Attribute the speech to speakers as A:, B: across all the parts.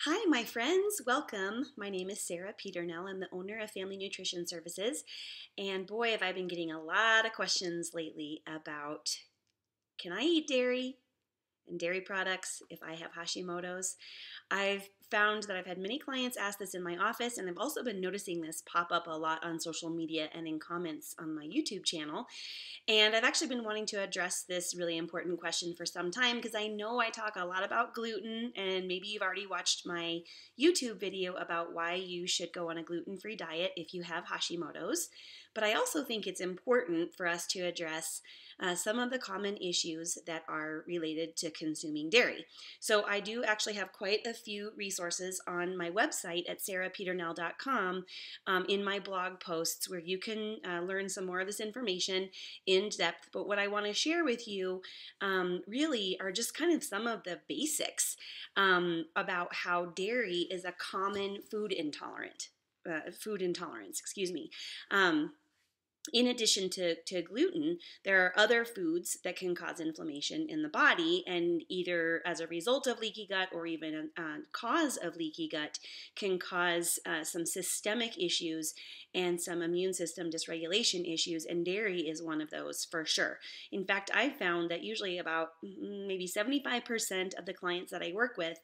A: Hi, my friends. Welcome. My name is Sara Peternell. I'm the owner of Family Nutrition Services. And boy, have I been getting a lot of questions lately about, can I eat dairy and dairy products if I have Hashimoto's? I've found that I've had many clients ask this in my office, and I've also been noticing this pop up a lot on social media and in comments on my YouTube channel. And I've actually been wanting to address this really important question for some time because I know I talk a lot about gluten, and maybe you've already watched my YouTube video about why you should go on a gluten-free diet if you have Hashimoto's. But I also think it's important for us to address some of the common issues that are related to consuming dairy. So I do actually have quite a few resources on my website at sarapeternell.com in my blog posts where you can learn some more of this information in depth. But what I want to share with you really are just kind of some of the basics about how dairy is a common food intolerance, excuse me. In addition to gluten, there are other foods that can cause inflammation in the body, and either as a result of leaky gut or even a cause of leaky gut can cause some systemic issues and some immune system dysregulation issues, and dairy is one of those for sure. In fact, I've found that usually about maybe 75% of the clients that I work with,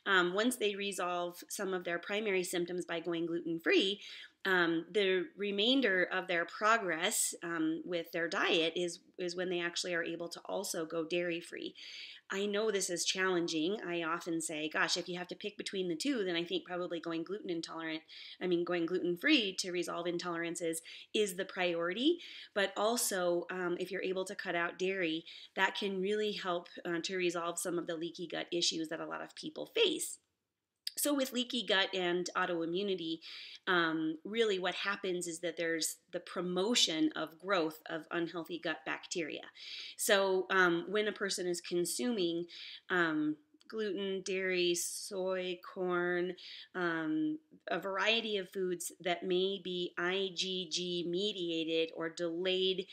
A: once they resolve some of their primary symptoms by going gluten-free, the remainder of their progress with their diet is when they actually are able to also go dairy free. I know this is challenging. I often say, gosh, if you have to pick between the two, then I think probably going going gluten free to resolve intolerances is the priority. But also, if you're able to cut out dairy, that can really help to resolve some of the leaky gut issues that a lot of people face. So with leaky gut and autoimmunity, really what happens is that there's the promotion of growth of unhealthy gut bacteria. So when a person is consuming gluten, dairy, soy, corn, a variety of foods that may be IgG mediated or delayed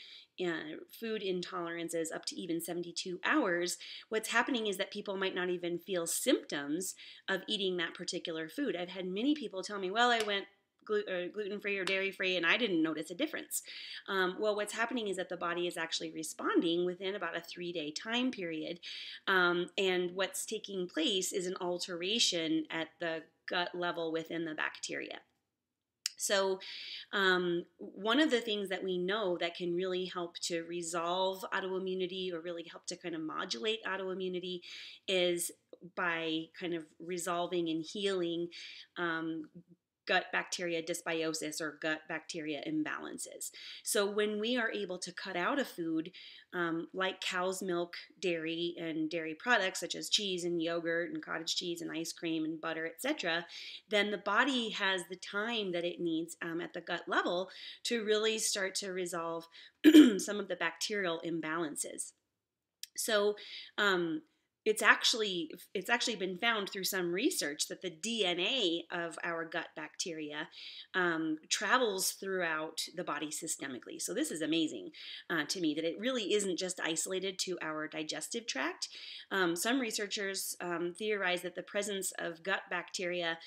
A: food intolerances up to even 72 hours, what's happening is that people might not even feel symptoms of eating that particular food. I've had many people tell me, well, I went gluten-free or dairy-free and I didn't notice a difference. Well, what's happening is that the body is actually responding within about a 3-day time period. And what's taking place is an alteration at the gut level within the bacteria. So one of the things that we know that can really help to resolve autoimmunity or really help to kind of modulate autoimmunity is by kind of resolving and healing gut bacteria dysbiosis or gut bacteria imbalances. So when we are able to cut out a food like cow's milk, dairy, and dairy products such as cheese and yogurt and cottage cheese and ice cream and butter, etc., then the body has the time that it needs at the gut level to really start to resolve some of the bacterial imbalances. So it's actually been found through some research that the DNA of our gut bacteria travels throughout the body systemically. So this is amazing to me, that it really isn't just isolated to our digestive tract. Some researchers theorize that the presence of gut bacteria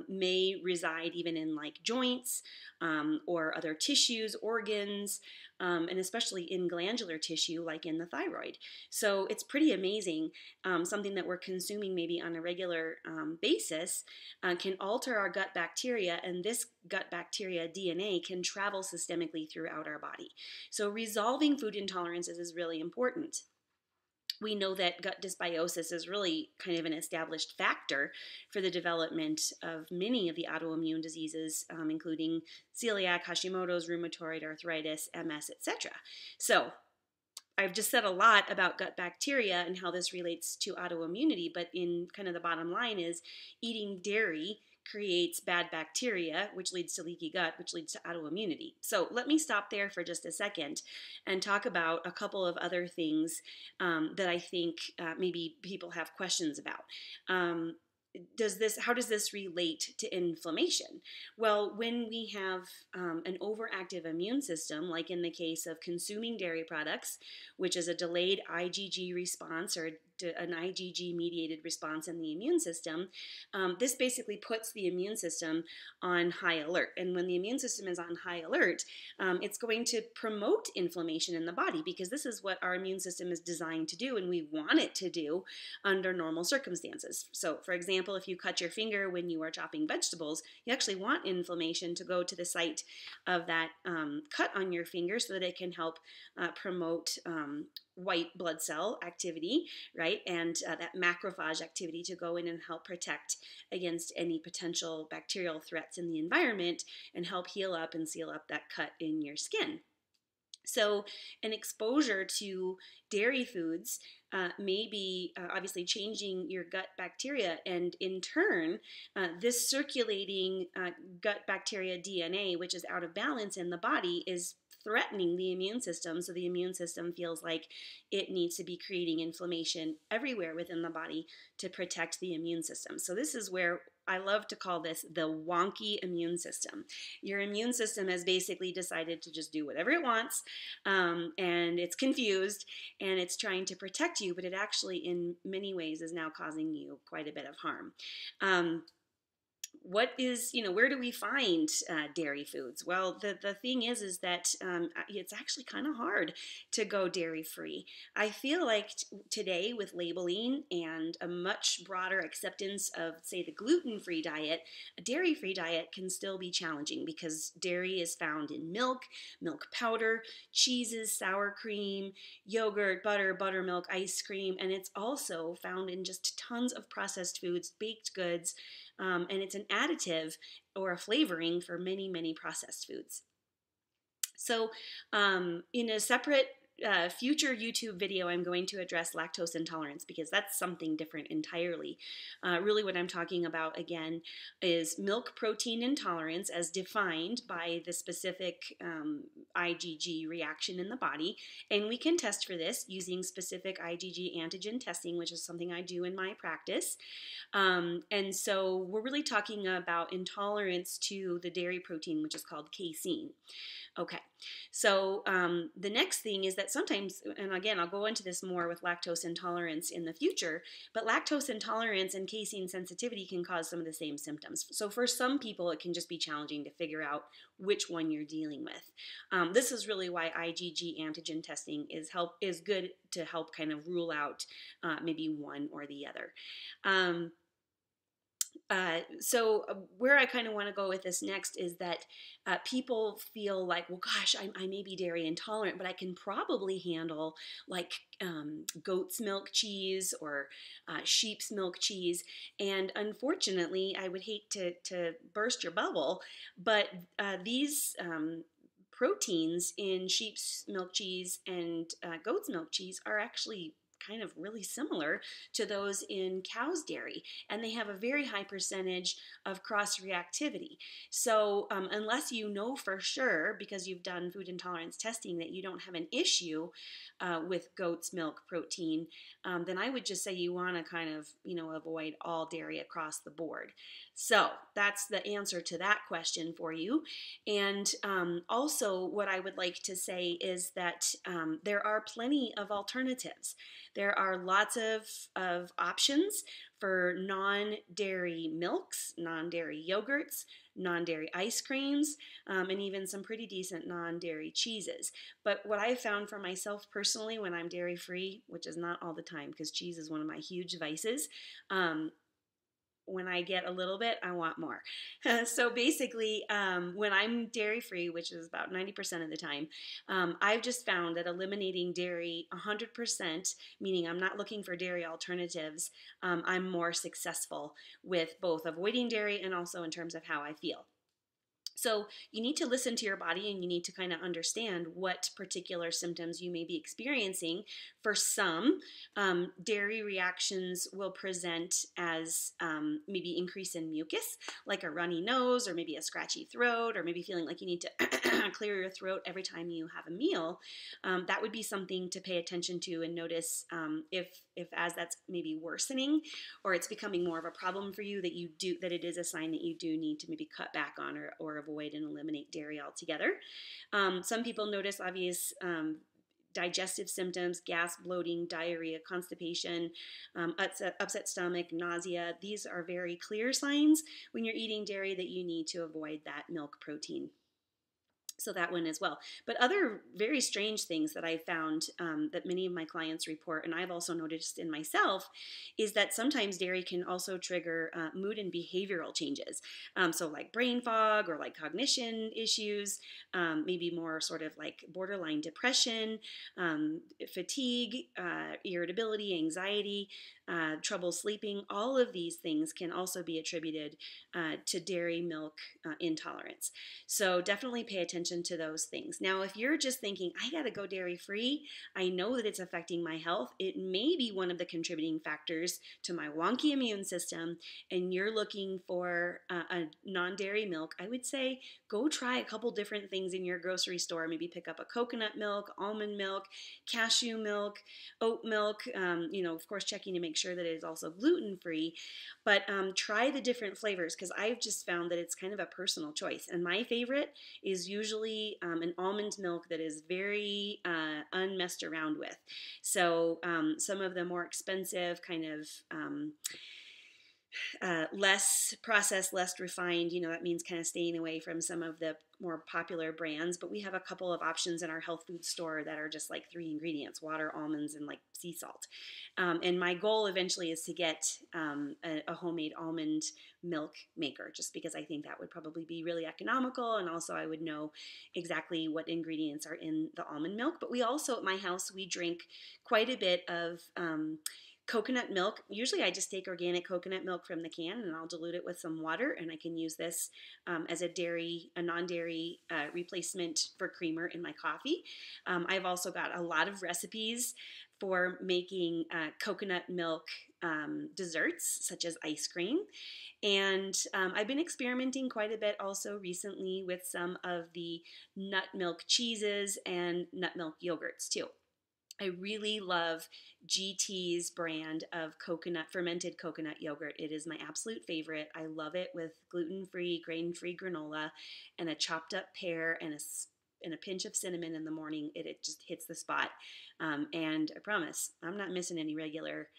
A: may reside even in like joints or other tissues, organs, and especially in glandular tissue like in the thyroid. So it's pretty amazing. Something that we're consuming maybe on a regular basis can alter our gut bacteria, and this gut bacteria DNA can travel systemically throughout our body. So resolving food intolerances is really important. We know that gut dysbiosis is really kind of an established factor for the development of many of the autoimmune diseases, including celiac, Hashimoto's, rheumatoid arthritis, MS, etc. So I've just said a lot about gut bacteria and how this relates to autoimmunity, but in kind of the bottom line is eating dairy creates bad bacteria, which leads to leaky gut, which leads to autoimmunity. So let me stop there for just a second and talk about a couple of other things that I think maybe people have questions about. How does this relate to inflammation? Well, when we have an overactive immune system, like in the case of consuming dairy products, which is a delayed IgG response or an IgG mediated response in the immune system, this basically puts the immune system on high alert. And when the immune system is on high alert, it's going to promote inflammation in the body, because this is what our immune system is designed to do, and we want it to do under normal circumstances. So, for example, if you cut your finger when you are chopping vegetables, you actually want inflammation to go to the site of that cut on your finger so that it can help promote white blood cell activity, right? And that macrophage activity to go in and help protect against any potential bacterial threats in the environment and help heal up and seal up that cut in your skin. So an exposure to dairy foods may be obviously changing your gut bacteria, and in turn, this circulating gut bacteria DNA, which is out of balance in the body, is threatening the immune system. So the immune system feels like it needs to be creating inflammation everywhere within the body to protect the immune system. So this is where I love to call this the wonky immune system. Your immune system has basically decided to just do whatever it wants, and it's confused, and it's trying to protect you, but it actually in many ways is now causing you quite a bit of harm. Where do we find dairy foods? Well, the thing is that it's actually kind of hard to go dairy free. I feel like today, with labeling and a much broader acceptance of, say, the gluten-free diet, a dairy-free diet can still be challenging, because dairy is found in milk, milk powder, cheeses, sour cream, yogurt, butter, buttermilk, ice cream, and it's also found in just tons of processed foods, baked goods, and it's an additive or a flavoring for many, many processed foods. So in a separate future YouTube video, I'm going to address lactose intolerance, because that's something different entirely. Really what I'm talking about, again, is milk protein intolerance as defined by the specific IgG reaction in the body. And we can test for this using specific IgG antigen testing, which is something I do in my practice. And so we're really talking about intolerance to the dairy protein, which is called casein. Okay, so the next thing is that sometimes, and again, I'll go into this more with lactose intolerance in the future, but lactose intolerance and casein sensitivity can cause some of the same symptoms. So for some people, it can just be challenging to figure out which one you're dealing with. This is really why IgG antigen testing is good to help kind of rule out maybe one or the other. So where I kind of want to go with this next is that people feel like, well, gosh, I may be dairy intolerant, but I can probably handle like goat's milk cheese or sheep's milk cheese. And unfortunately, I would hate to burst your bubble, but these proteins in sheep's milk cheese and goat's milk cheese are actually kind of really similar to those in cow's dairy, and they have a very high percentage of cross-reactivity. So unless you know for sure, because you've done food intolerance testing, that you don't have an issue with goat's milk protein, then I would just say you want to kind of, avoid all dairy across the board. So that's the answer to that question for you. And also what I would like to say is that there are plenty of alternatives. There are lots of options for non-dairy milks, non-dairy yogurts, non-dairy ice creams, and even some pretty decent non-dairy cheeses. But what I've found for myself personally when I'm dairy-free, which is not all the time because cheese is one of my huge vices, when I get a little bit, I want more. So basically, when I'm dairy-free, which is about 90% of the time, I've just found that eliminating dairy 100%, meaning I'm not looking for dairy alternatives, I'm more successful with both avoiding dairy and also in terms of how I feel. So you need to listen to your body, and you need to kind of understand what particular symptoms you may be experiencing. For some, dairy reactions will present as maybe increase in mucus, like a runny nose, or maybe a scratchy throat, or maybe feeling like you need to clear your throat every time you have a meal. That would be something to pay attention to and notice if as that's maybe worsening, or it's becoming more of a problem for you, that it is a sign that you do need to maybe cut back on or avoid and eliminate dairy altogether. Some people notice obvious digestive symptoms, gas, bloating, diarrhea, constipation, upset stomach, nausea. These are very clear signs when you're eating dairy that you need to avoid that milk protein. So that one as well. But other very strange things that I found that many of my clients report, and I've also noticed in myself, is that sometimes dairy can also trigger mood and behavioral changes. So like brain fog or like cognition issues, maybe more sort of like borderline depression, fatigue, irritability, anxiety, trouble sleeping. All of these things can also be attributed to dairy milk intolerance. So definitely pay attention to those things. Now, if you're just thinking, I got to go dairy free, I know that it's affecting my health, it may be one of the contributing factors to my wonky immune system, and you're looking for a non dairy milk, I would say go try a couple different things in your grocery store. Maybe pick up a coconut milk, almond milk, cashew milk, oat milk, of course, checking to make sure that it is also gluten free. But try the different flavors, because I've just found that it's kind of a personal choice. And my favorite is usually an almond milk that is very unmessed around with. So some of the more expensive kind of less processed, less refined, that means kind of staying away from some of the more popular brands. But we have a couple of options in our health food store that are just like 3 ingredients: water, almonds, and like sea salt. And my goal eventually is to get a homemade almond milk maker, just because I think that would probably be really economical, and also I would know exactly what ingredients are in the almond milk. But we also, at my house, we drink quite a bit of coconut milk. Usually I just take organic coconut milk from the can and I'll dilute it with some water, and I can use this as a non-dairy replacement for creamer in my coffee. I've also got a lot of recipes for making coconut milk desserts, such as ice cream. And I've been experimenting quite a bit also recently with some of the nut milk cheeses and nut milk yogurts too. I really love GT's brand of fermented coconut yogurt. It is my absolute favorite. I love it with gluten-free, grain-free granola and a chopped up pear and a pinch of cinnamon in the morning. It just hits the spot. And I promise, I'm not missing any regular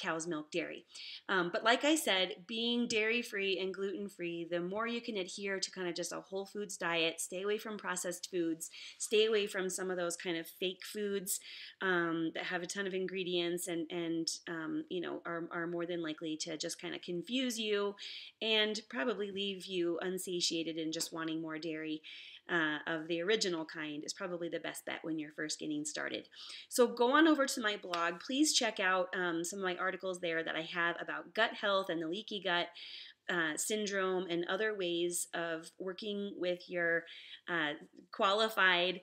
A: cow's milk dairy. But like I said, being dairy-free and gluten-free, the more you can adhere to kind of just a whole foods diet, stay away from processed foods, stay away from some of those kind of fake foods that have a ton of ingredients and are more than likely to just kind of confuse you and probably leave you unsatiated and just wanting more dairy of the original kind, is probably the best bet when you're first getting started. So go on over to my blog. Please check out some of my articles there that I have about gut health and the leaky gut syndrome and other ways of working with your qualified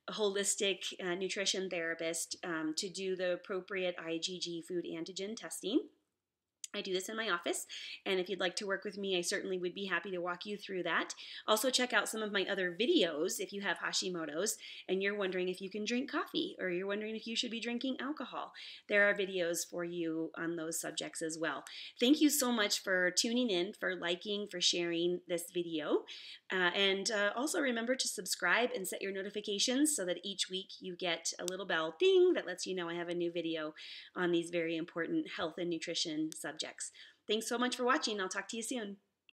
A: holistic nutrition therapist to do the appropriate IgG food antigen testing. I do this in my office, and if you'd like to work with me, I certainly would be happy to walk you through that. Also, check out some of my other videos if you have Hashimoto's and you're wondering if you can drink coffee or you're wondering if you should be drinking alcohol. There are videos for you on those subjects as well. Thank you so much for tuning in, for liking, for sharing this video. And also remember to subscribe and set your notifications so that each week you get a little bell ding that lets you know I have a new video on these very important health and nutrition subjects. Thanks so much for watching. I'll talk to you soon.